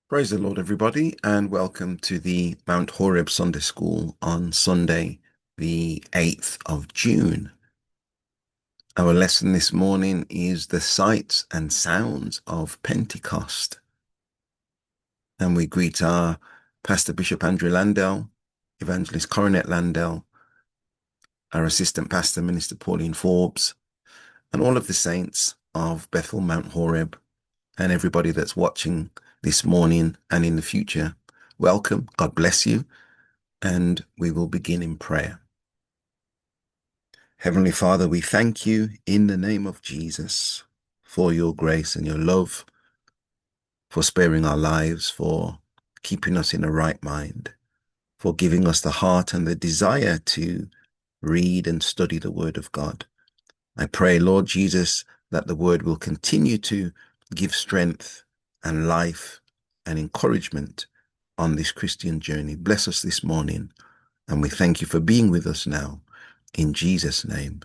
Praise the Lord, everybody, and welcome to the Mount Horeb Sunday School on Sunday, the 8th of June. Our lesson this morning is the sights and sounds of Pentecost. And we greet our Pastor Bishop Andrew Landell, Evangelist Coronet Landell, our Assistant Pastor Minister Pauline Forbes, and all of the saints of Bethel, Mount Horeb, and everybody that's watching this morning and in the future. Welcome. God bless you. And we will begin in prayer. Heavenly Father, we thank you in the name of Jesus for your grace and your love, for sparing our lives, for keeping us in a right mind, for giving us the heart and the desire to read and study the Word of God. I pray, Lord Jesus, that the Word will continue to give strength and life and encouragement on this Christian journey. Bless us this morning, and we thank you for being with us now. In Jesus' name,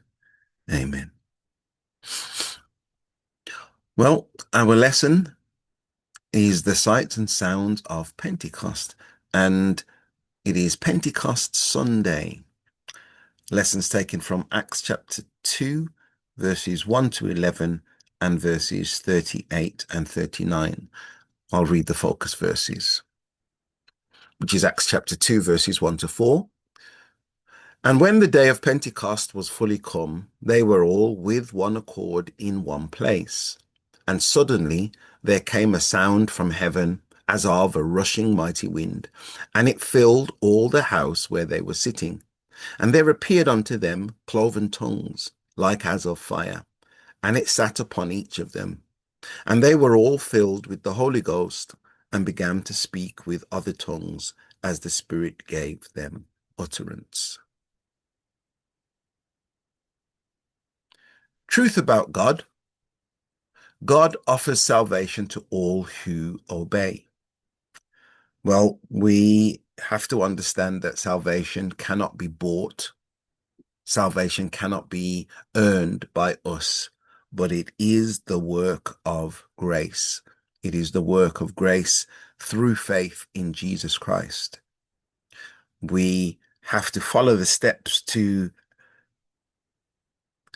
amen. Well, our lesson is the sights and sounds of Pentecost, and it is Pentecost Sunday. Lessons taken from Acts chapter 2, verses 1 to 11, and verses 38 and 39. I'll read the focus verses, which is Acts chapter 2, verses 1 to 4. And when the day of Pentecost was fully come, they were all with one accord in one place. And suddenly there came a sound from heaven as of a rushing mighty wind, and it filled all the house where they were sitting. And there appeared unto them cloven tongues, like as of fire, and it sat upon each of them. And they were all filled with the Holy Ghost, and began to speak with other tongues as the Spirit gave them utterance. Truth about God. God offers salvation to all who obey. Well, we have to understand that salvation cannot be bought. Salvation cannot be earned by us, but it is the work of grace. It is the work of grace through faith in Jesus Christ. We have to follow the steps to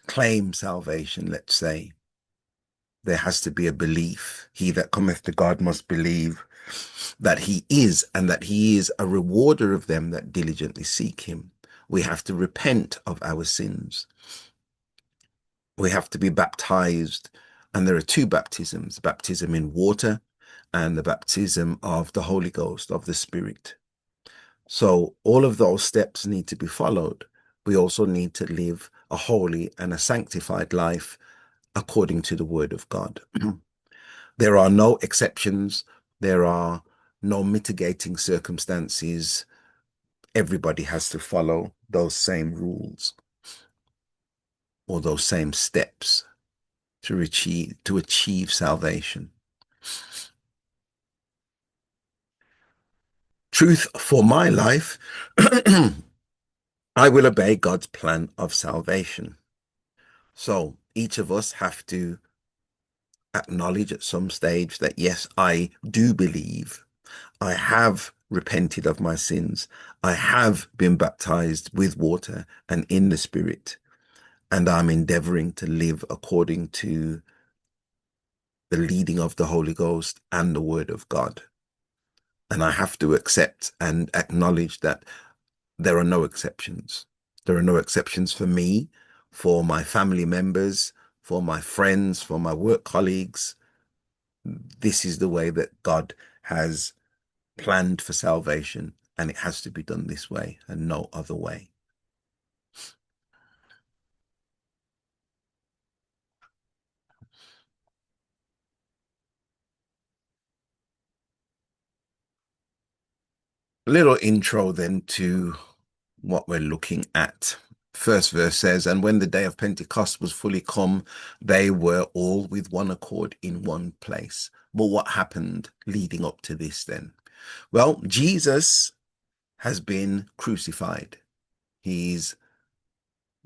claim salvation, let's say. There has to be a belief. He that cometh to God must believe that he is, and that he is a rewarder of them that diligently seek him. We have to repent of our sins. We have to be baptized. And there are two baptisms, baptism in water and the baptism of the Holy Ghost, of the Spirit. So all of those steps need to be followed. We also need to live a holy and a sanctified life according to the word of God. There are no exceptions. There are no mitigating circumstances. Everybody has to follow those same rules or those same steps to achieve salvation. Truth for my life, I will obey God's plan of salvation. So each of us have to acknowledge at some stage that, yes, I do believe. I have repented of my sins. I have been baptized with water and in the Spirit. And I'm endeavoring to live according to the leading of the Holy Ghost and the Word of God. And I have to accept and acknowledge that there are no exceptions. There are no exceptions for me, for my family members, for my friends, for my work colleagues. This is the way that God has planned for salvation, and it has to be done this way and no other way. A little intro then to what we're looking at. First verse says, and when the day of Pentecost was fully come, they were all with one accord in one place. But what happened leading up to this then? Well, Jesus has been crucified. He's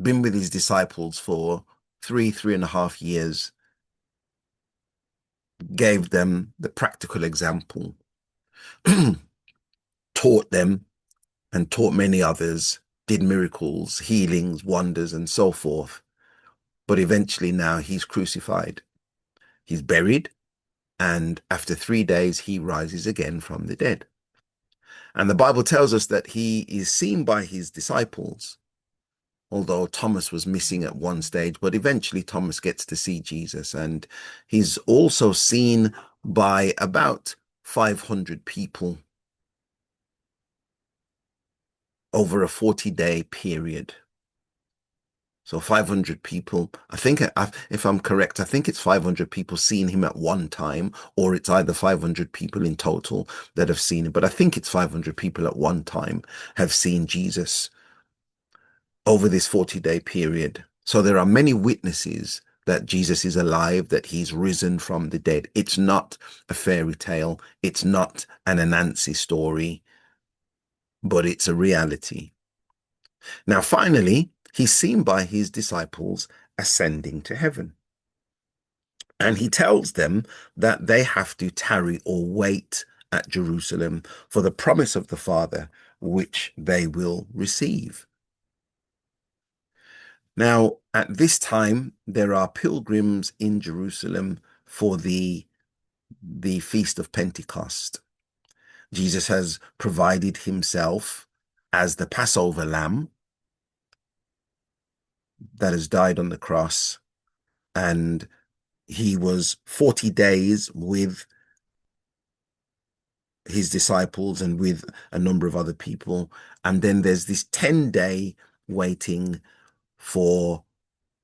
been with his disciples for 3.5 years, gave them the practical example taught them and taught many others, did miracles, healings, wonders, and so forth. But eventually now he's crucified, he's buried, and after 3 days he rises again from the dead. And the Bible tells us that he is seen by his disciples, although Thomas was missing at one stage, but eventually Thomas gets to see Jesus. And he's also seen by about 500 people over a 40-day period. So 500 people, I think, if I'm correct, I think it's 500 people seeing him at one time, or it's either 500 people in total that have seen him. But I think it's 500 people at one time have seen Jesus over this 40-day period. So there are many witnesses that Jesus is alive, that he's risen from the dead. It's not a fairy tale. It's not an Anansi story, but it's a reality. Now, finally, he's seen by his disciples ascending to heaven. And he tells them that they have to tarry or wait at Jerusalem for the promise of the Father, which they will receive. Now, at this time, there are pilgrims in Jerusalem for the Feast of Pentecost. Jesus has provided himself as the Passover lamb that has died on the cross, and he was 40 days with his disciples and with a number of other people. And then there's this 10-day waiting for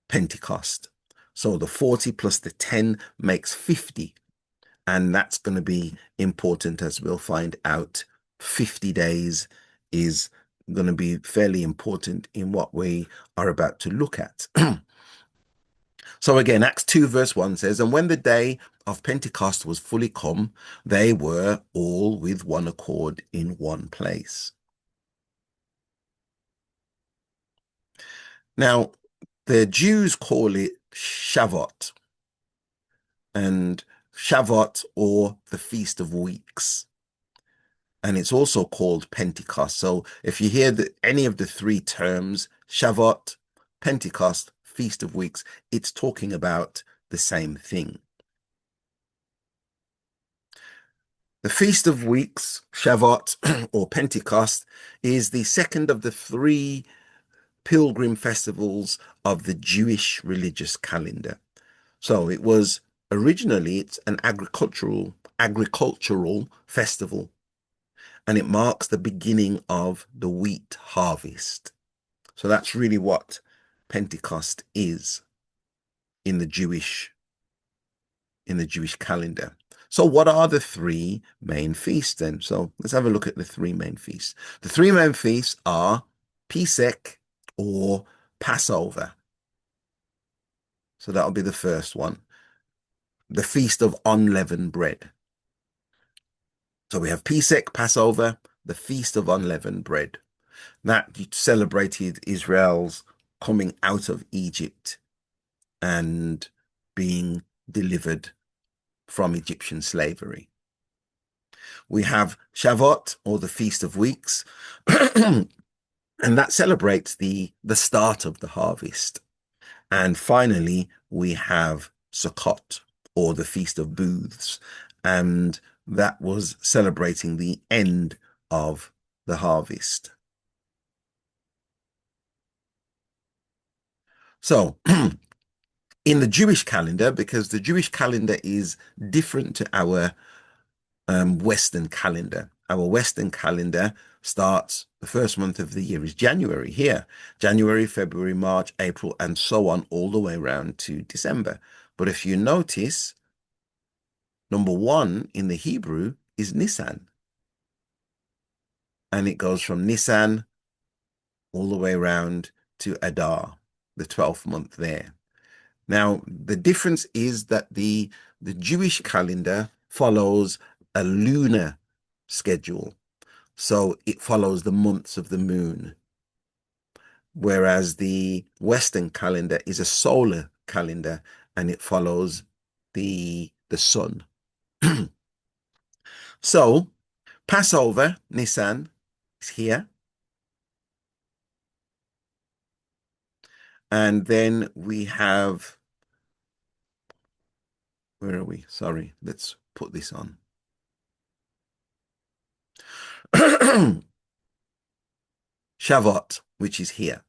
Pentecost. So the 40 plus the 10 makes 50. And that's going to be important, as we'll find out. 50 days is going to be fairly important in what we are about to look at. So again, Acts 2 verse 1 says, and when the day of Pentecost was fully come, they were all with one accord in one place. Now, the Jews call it Shavuot, and Shavuot, or the Feast of Weeks. And it's also called Pentecost. So if you hear any of the three terms, Shavuot, Pentecost, Feast of Weeks, it's talking about the same thing. The Feast of Weeks, Shavuot or Pentecost, is the second of the three pilgrim festivals of the Jewish religious calendar. So it was originally, it's an agricultural festival, and it marks the beginning of the wheat harvest. So that's really what Pentecost is in the Jewish calendar. So what are the three main feasts then? So let's have a look at the three main feasts. The three main feasts are Pesach, or Passover. So that'll be the first one. The Feast of Unleavened Bread. So we have Pesach, Passover, the Feast of Unleavened Bread. That celebrated Israel's coming out of Egypt and being delivered from Egyptian slavery. We have Shavuot, or the Feast of Weeks, and that celebrates the start of the harvest. And finally, we have Sukkot, or the Feast of Booths, and that was celebrating the end of the harvest. So in the Jewish calendar, because the Jewish calendar is different to our Western calendar. Our Western calendar starts, the first month of the year is January here. January, February, March, April, and so on, all the way around to December. But if you notice, number one in the Hebrew is Nisan. And it goes from Nisan all the way around to Adar, the 12th month there. Now, the difference is that the Jewish calendar follows a lunar schedule. So it follows the months of the moon. Whereas the Western calendar is a solar calendar, and it follows the sun. So Passover, Nisan, is here. And then we have, where are we? Sorry, let's put this on. Shavuot, which is here.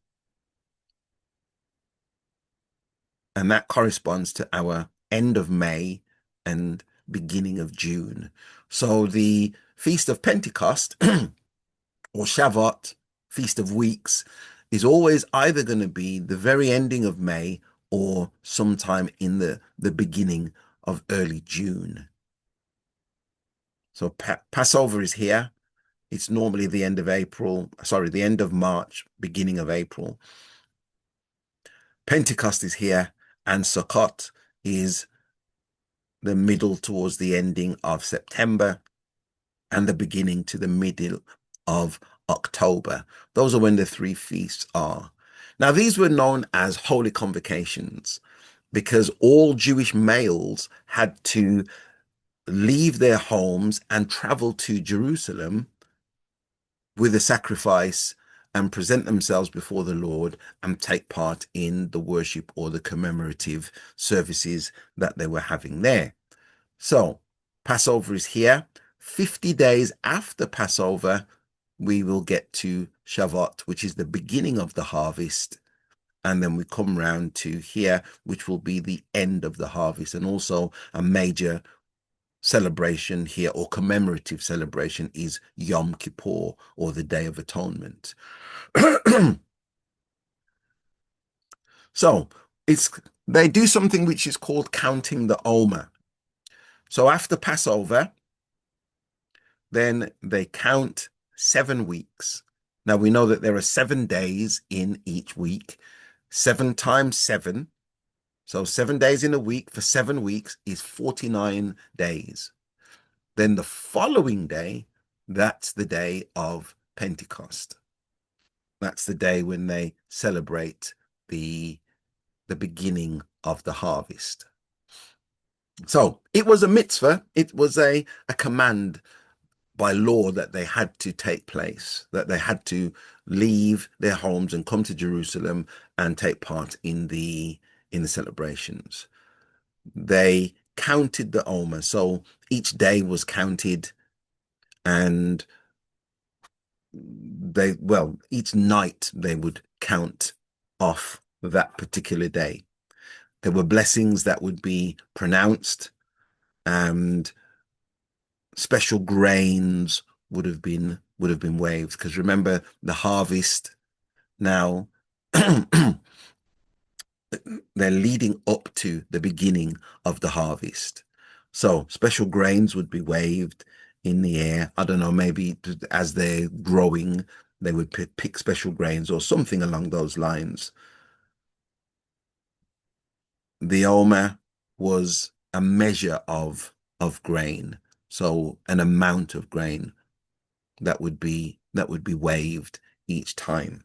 And that corresponds to our end of May and beginning of June. So the Feast of Pentecost or Shavuot, Feast of Weeks, is always either going to be the very ending of May or sometime in the beginning of early June. So Passover is here. It's normally the end of April, sorry, the end of March, beginning of April. Pentecost is here, and Sukkot is the middle towards the ending of September and the beginning to the middle of October. Those are when the three feasts are. Now, these were known as holy convocations because all Jewish males had to leave their homes and travel to Jerusalem with a sacrifice and present themselves before the Lord and take part in the worship or the commemorative services that they were having there. So Passover is here. 50 days after Passover, we will get to Shavuot, which is the beginning of the harvest. And then we come round to here, which will be the end of the harvest, and also a major celebration here or commemorative celebration is Yom Kippur, or the Day of Atonement. So they do something which is called counting the Omer. So after Passover, then they count 7 weeks. Now we know that there are 7 days in each week. 7 times 7. So 7 days in a week for 7 weeks is 49 days. Then the following day, that's the day of Pentecost. That's the day when they celebrate the beginning of the harvest. So it was a mitzvah. It was a command by law that they had to take place, that they had to leave their homes and come to Jerusalem and take part in the celebrations. They counted the Omer, so each day was counted, and each night they would count off that particular day. There were blessings that would be pronounced, and special grains would have been waved, because remember the harvest now. They're leading up to the beginning of the harvest, so special grains would be waved in the air. I don't know, maybe as they're growing they would pick special grains or something along those lines. The Omer was a measure of grain, so an amount of grain that would be waved each time,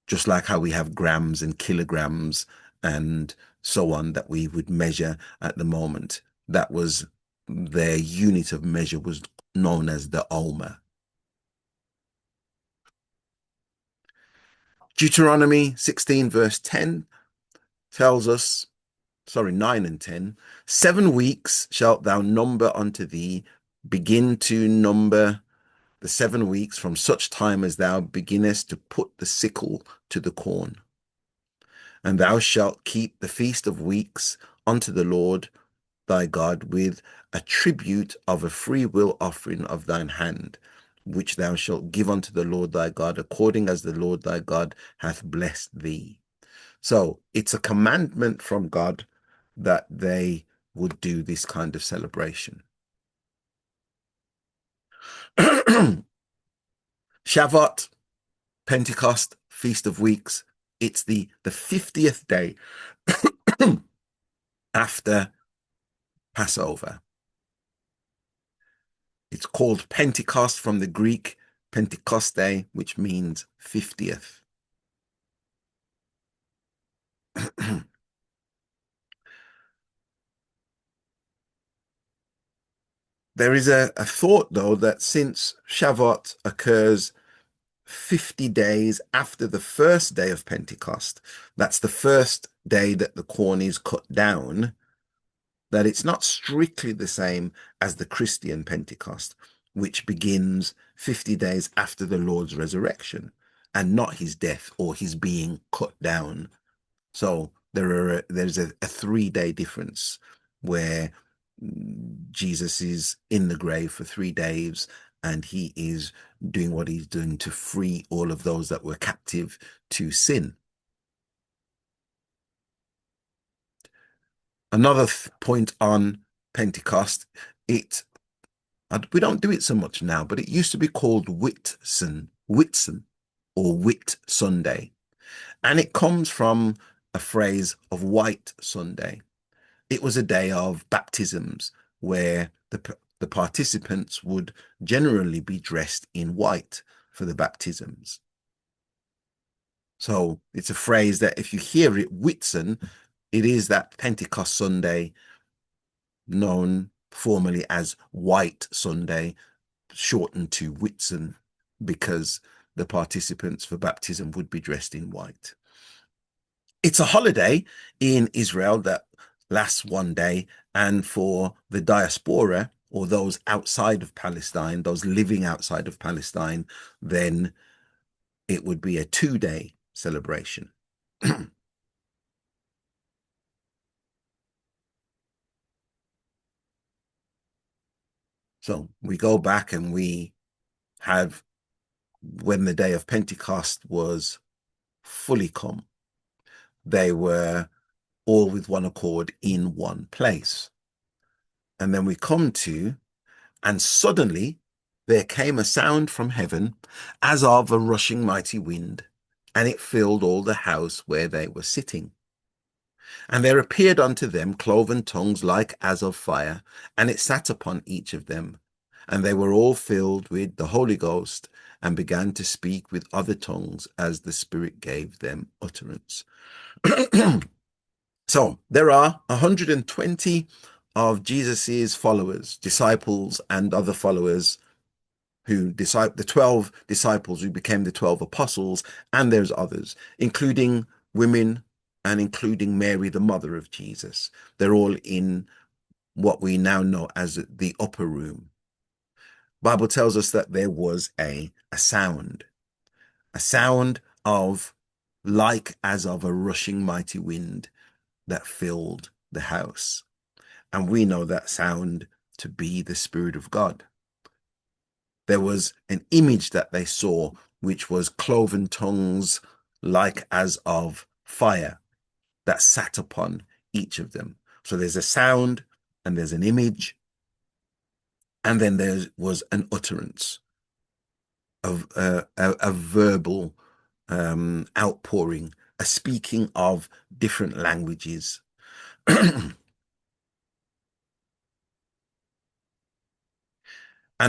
just like how we have grams and kilograms and so on that we would measure at the moment. That was their unit of measure, was known as the Omer. Deuteronomy 16 verse 10 tells us, 9 and 10, 7 weeks shalt thou number unto thee, begin to number the 7 weeks from such time as thou beginnest to put the sickle to the corn. And thou shalt keep the feast of weeks unto the Lord thy God with a tribute of a free will offering of thine hand, which thou shalt give unto the Lord thy God, according as the Lord thy God hath blessed thee. So it's a commandment from God that they would do this kind of celebration. Shavuot, Pentecost, Feast of Weeks, it's the 50th day after Passover. It's called Pentecost from the Greek Pentecoste, which means 50th. There is a thought, though, that since Shavuot occurs 50 days after the first day of Pentecost, that's the first day that the corn is cut down, that it's not strictly the same as the Christian Pentecost, which begins 50 days after the Lord's resurrection and not his death or his being cut down. So there's a 3 day difference where Jesus is in the grave for 3 days and he is doing what he's doing to free all of those that were captive to sin. Another point on Pentecost, we don't do it so much now, but it used to be called Whitsun or Whit Sunday. And it comes from a phrase of White Sunday. It was a day of baptisms where the participants would generally be dressed in white for the baptisms. So it's a phrase that if you hear it, Whitsun, it is that Pentecost Sunday known formally as White Sunday, shortened to Whitsun, because the participants for baptism would be dressed in white. It's a holiday in Israel that lasts 1 day, and for the diaspora, or those outside of Palestine, those living outside of Palestine, then it would be a 2-day celebration. So we go back and we have, when the day of Pentecost was fully come, they were all with one accord in one place. And then we come to, and suddenly there came a sound from heaven as of a rushing mighty wind, and it filled all the house where they were sitting. And there appeared unto them cloven tongues like as of fire, and it sat upon each of them. And they were all filled with the Holy Ghost, and began to speak with other tongues as the Spirit gave them utterance. So there are 120 of Jesus's followers, disciples, and other followers the 12 disciples who became the 12 apostles, and there's others, including women and including Mary, the mother of Jesus. They're all in what we now know as the upper room. Bible tells us that there was a sound of like as of a rushing mighty wind that filled the house. And we know that sound to be the Spirit of God. There was an image that they saw, which was cloven tongues like as of fire that sat upon each of them. So there's a sound and there's an image, and then there was an utterance of a verbal outpouring, a speaking of different languages. And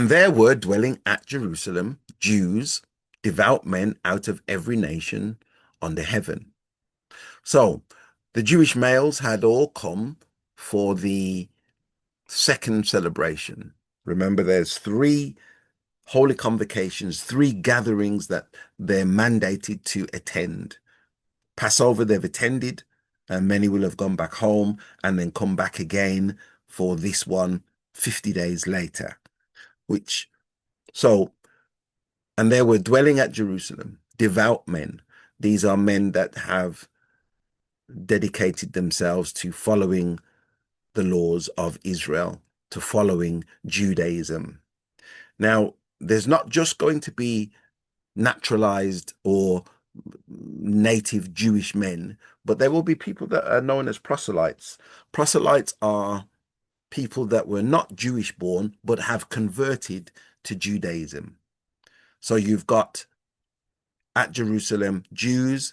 there were dwelling at Jerusalem Jews, devout men out of every nation under heaven. So the Jewish males had all come for the second celebration. Remember, there's 3 holy convocations, 3 gatherings that they're mandated to attend. Passover they've attended, and many will have gone back home and then come back again for this one 50 days later. And they were dwelling at Jerusalem, devout men. These are men that have dedicated themselves to following the laws of Israel, to following Judaism. Now, there's not just going to be naturalized or native Jewish men, but there will be people that are known as proselytes. Proselytes are people that were not Jewish born, but have converted to Judaism. So you've got at Jerusalem, Jews,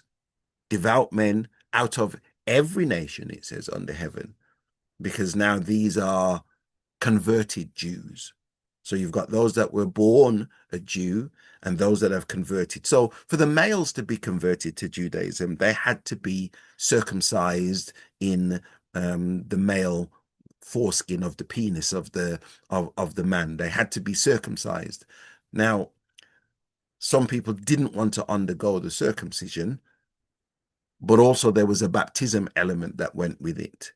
devout men out of every nation, it says, under heaven, because now these are converted Jews. So you've got those that were born a Jew and those that have converted. So for the males to be converted to Judaism, they had to be circumcised in the male foreskin of the penis of the man. They had to be circumcised. Now, some people didn't want to undergo the circumcision, but also there was a baptism element that went with it.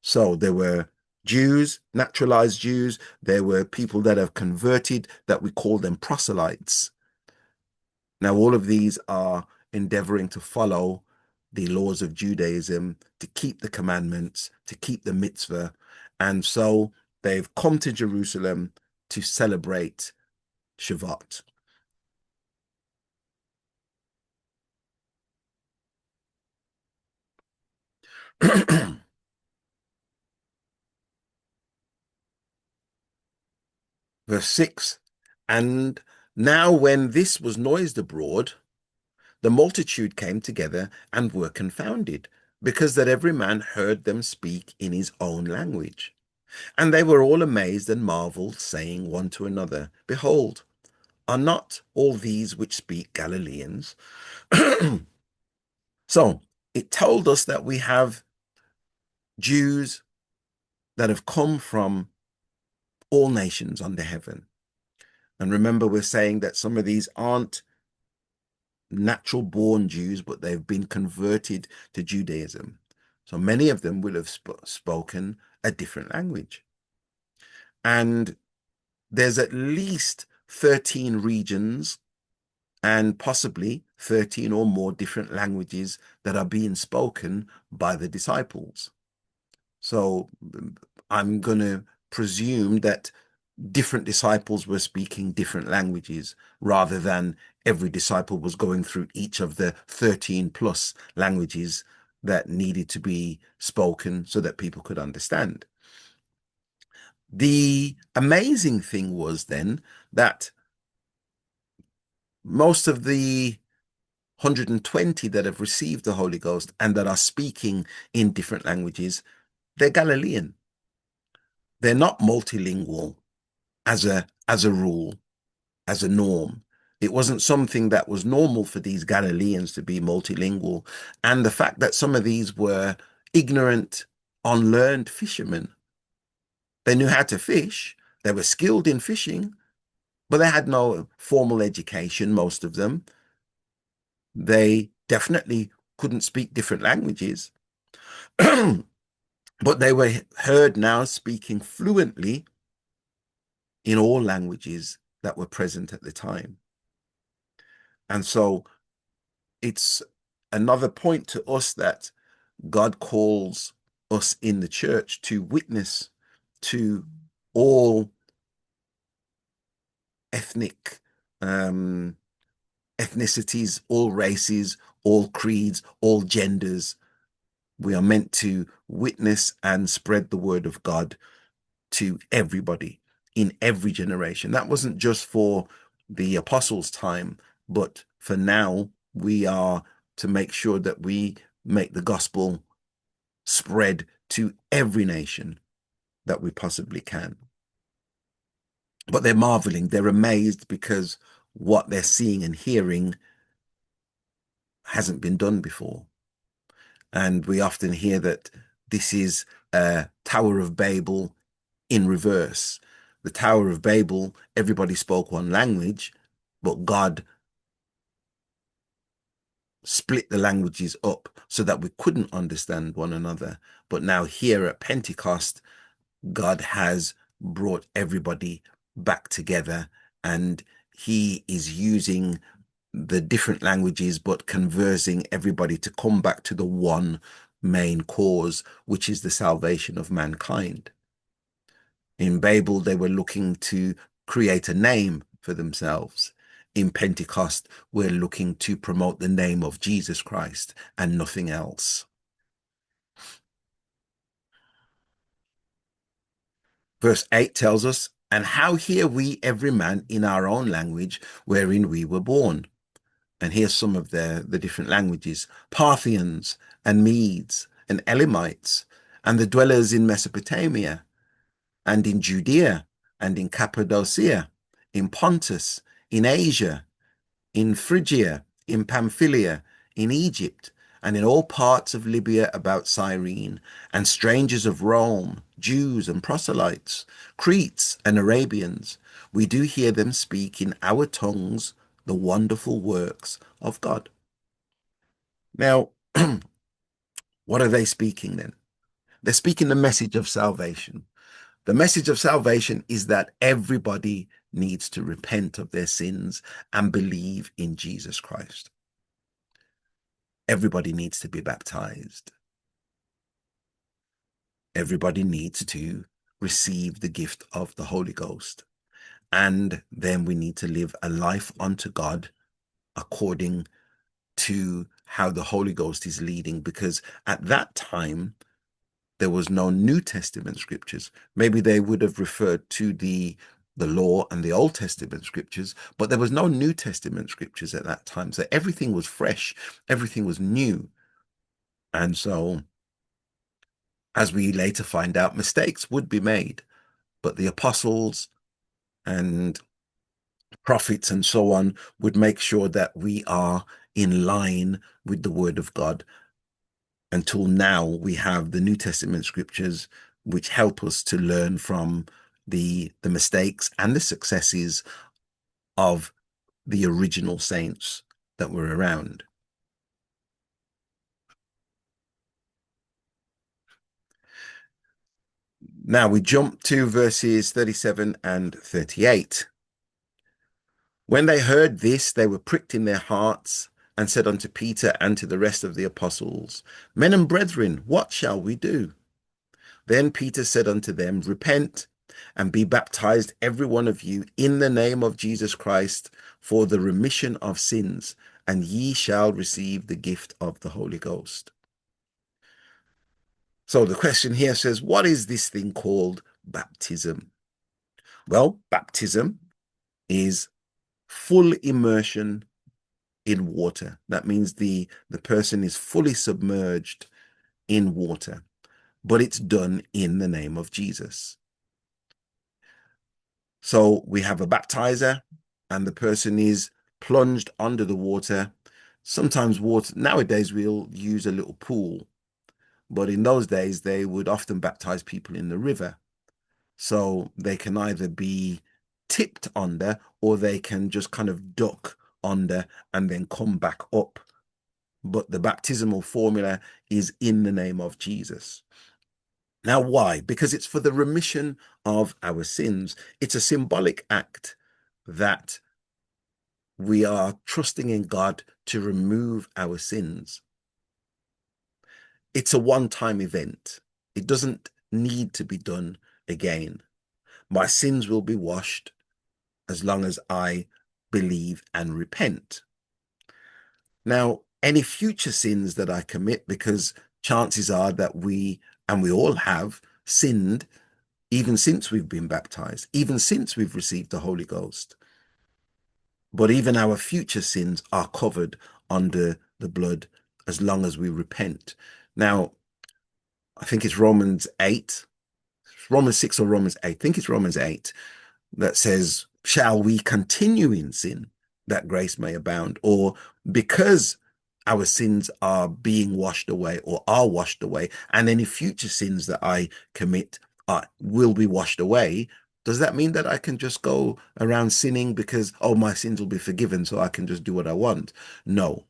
So there were Jews, naturalized Jews. There were people that have converted that we call them proselytes. Now, all of these are endeavoring to follow the laws of Judaism, to keep the commandments, to keep the mitzvah. And so they've come to Jerusalem to celebrate Shavuot. Verse 6, and now when this was noised abroad, the multitude came together and were confounded, because that every man heard them speak in his own language. And they were all amazed and marveled, saying one to another, behold, are not all these which speak Galileans? So it told us that we have Jews that have come from all nations under heaven. And remember, we're saying that some of these aren't natural born Jews, but they've been converted to Judaism. So many of them will have spoken a different language. And there's at least 13 regions and possibly 13 or more different languages that are being spoken by the disciples. So I'm going to presume that different disciples were speaking different languages rather than every disciple was going through each of the 13 plus languages that needed to be spoken so that people could understand. The amazing thing was then that most of the 120 that have received the Holy Ghost and that are speaking in different languages, they're Galilean. They're not multilingual as a rule, as a norm. It wasn't something that was normal for these Galileans to be multilingual. And the fact that some of these were ignorant, unlearned fishermen. They knew how to fish. They were skilled in fishing, but they had no formal education, most of them. They definitely couldn't speak different languages, but they were heard now speaking fluently in all languages that were present at the time. And so it's another point to us that God calls us in the church to witness to all ethnic ethnicities, all races, all creeds, all genders. We are meant to witness and spread the word of God to everybody in every generation. That wasn't just for the apostles' time, but for now, we are to make sure that we make the gospel spread to every nation that we possibly can. But they're marveling, they're amazed because what they're seeing and hearing hasn't been done before. And we often hear that this is a Tower of Babel in reverse. The Tower of Babel, everybody spoke one language, but God split the languages up so that we couldn't understand one another. But now here at Pentecost, God has brought everybody back together, and he is using the different languages, but conversing everybody to come back to the one main cause, which is the salvation of mankind. In Babel, they were looking to create a name for themselves. In Pentecost, we're looking to promote the name of Jesus Christ and nothing else. Verse 8 tells us, and how hear we every man in our own language wherein we were born? And here's some of the different languages: Parthians and Medes and Elamites and the dwellers in Mesopotamia and in Judea and in Cappadocia, in Pontus, in Asia, in Phrygia, in Pamphylia, in Egypt, and in all parts of Libya about Cyrene, and strangers of Rome, Jews and Proselytes, Cretes and Arabians. We do hear them speak in our tongues the wonderful works of God. Now, what are they speaking then? They're speaking the message of salvation. The message of salvation is that everybody needs to repent of their sins and believe in Jesus Christ. Everybody needs to be baptized. Everybody needs to receive the gift of the Holy Ghost. And then we need to live a life unto God according to how the Holy Ghost is leading, because at that time, there was no New Testament scriptures. Maybe they would have referred to the law and the Old Testament scriptures, but there was no New Testament scriptures at that time. So everything was fresh, everything was new. And so, as we later find out, mistakes would be made, but the apostles and prophets and so on would make sure that we are in line with the word of God. Until now, we have the New Testament scriptures, which help us to learn from the mistakes and the successes of the original saints that were around. Now we jump to verses 37 and 38. When they heard this, they were pricked in their hearts and said unto Peter and to the rest of the apostles, Men and brethren, what shall we do? Then Peter said unto them, Repent and be baptized every one of you in the name of Jesus Christ for the remission of sins, and ye shall receive the gift of the Holy Ghost. So the question here says, what is this thing called baptism? Well, baptism is full immersion in water. That means the person is fully submerged in water, but it's done in the name of Jesus. So we have a baptizer and the person is plunged under the water. Sometimes water, nowadays we'll use a little pool, but in those days they would often baptize people in the river. So they can either be tipped under or they can just kind of duck under and then come back up. But the baptismal formula is in the name of Jesus. Now, why? Because it's for the remission of our sins. It's a symbolic act that we are trusting in God to remove our sins. It's a one-time event. It doesn't need to be done again. My sins will be washed as long as I believe and repent. Now, any future sins that I commit, because chances are that we all have sinned even since we've been baptized, even since we've received the Holy Ghost. But even our future sins are covered under the blood as long as we repent. Now, I think it's Romans 8, Romans 6 or Romans 8. I think it's Romans 8 that says, shall we continue in sin that grace may abound? Or because our sins are being washed away or are washed away, and any future sins that I commit will be washed away, does that mean that I can just go around sinning because, oh, my sins will be forgiven, so I can just do what I want? No,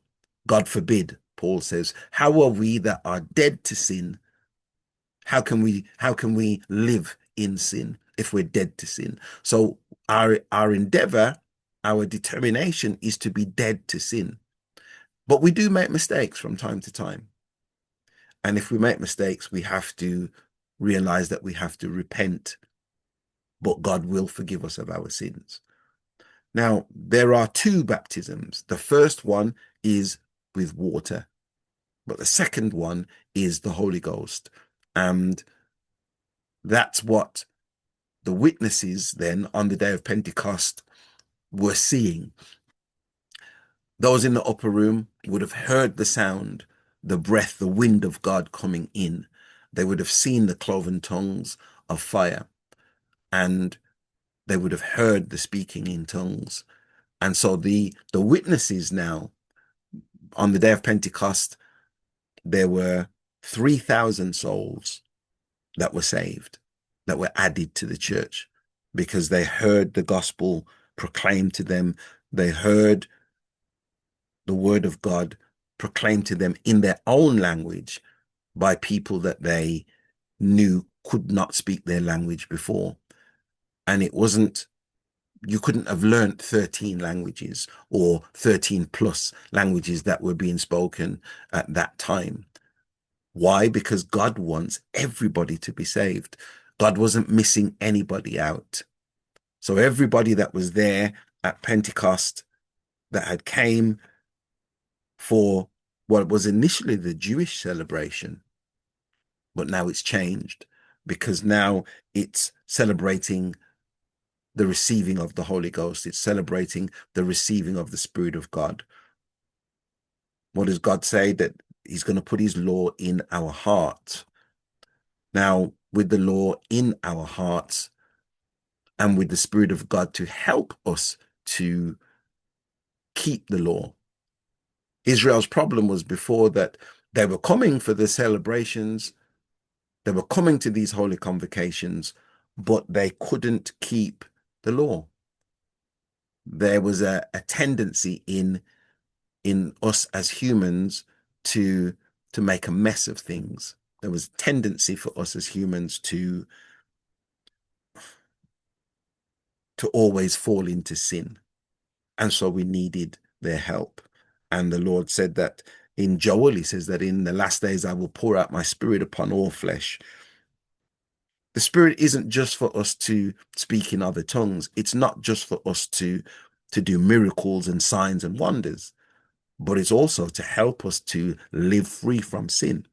God forbid. Paul says, how are we that are dead to sin? How can we live in sin if we're dead to sin? So our endeavor, our determination is to be dead to sin. But we do make mistakes from time to time. And if we make mistakes, we have to realize that we have to repent, but God will forgive us of our sins. Now, there are two baptisms. The first one is with water, but the second one is the Holy Ghost. And that's what the witnesses then on the day of Pentecost were seeing. Those in the upper room would have heard the sound, the breath, the wind of God coming in. They would have seen the cloven tongues of fire, and they would have heard the speaking in tongues. And so the witnesses now, on the day of Pentecost, there were 3,000 souls that were saved, that were added to the church because they heard the gospel proclaimed to them. They heard the word of God proclaimed to them in their own language by people that they knew could not speak their language before. And it wasn't, you couldn't have learned 13 languages or 13 plus languages that were being spoken at that time. Why? Because God wants everybody to be saved. God wasn't missing anybody out. So everybody that was there at Pentecost that had came for what was initially the Jewish celebration, but now it's changed because now it's celebrating the receiving of the Holy Ghost. It's celebrating the receiving of the Spirit of God. What does God say? That he's going to put his law in our hearts. Now, with the law in our hearts and with the Spirit of God to help us to keep the law. Israel's problem was before that they were coming for the celebrations, they were coming to these holy convocations, but they couldn't keep the law. There was a tendency in us as humans to make a mess of things. There was a tendency for us as humans to always fall into sin. And so we needed their help. And the Lord said that in Joel, he says that in the last days, I will pour out my spirit upon all flesh. The spirit isn't just for us to speak in other tongues. It's not just for us to do miracles and signs and wonders, but it's also to help us to live free from sin.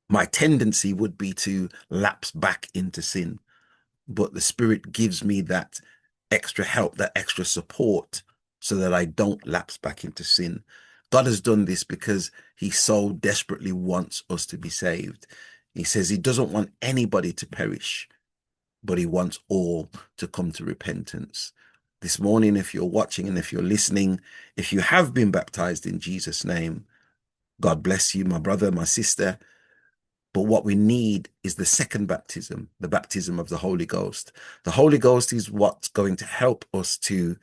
My tendency would be to lapse back into sin, but the Spirit gives me that extra help, that extra support so that I don't lapse back into sin. God has done this because he so desperately wants us to be saved. He says he doesn't want anybody to perish, but he wants all to come to repentance. This morning, if you're watching and if you're listening, if you have been baptized in Jesus' name, God bless you, my brother, my sister. But what we need is the second baptism, the baptism of the Holy Ghost. The Holy Ghost is what's going to help us to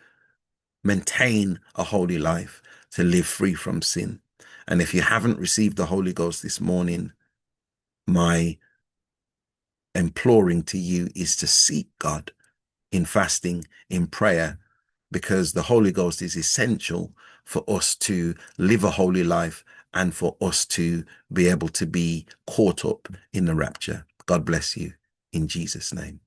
maintain a holy life, to live free from sin. And if you haven't received the Holy Ghost this morning, my imploring to you is to seek God in fasting, in prayer, because the Holy Ghost is essential for us to live a holy life and for us to be able to be caught up in the rapture. God bless you in Jesus' name.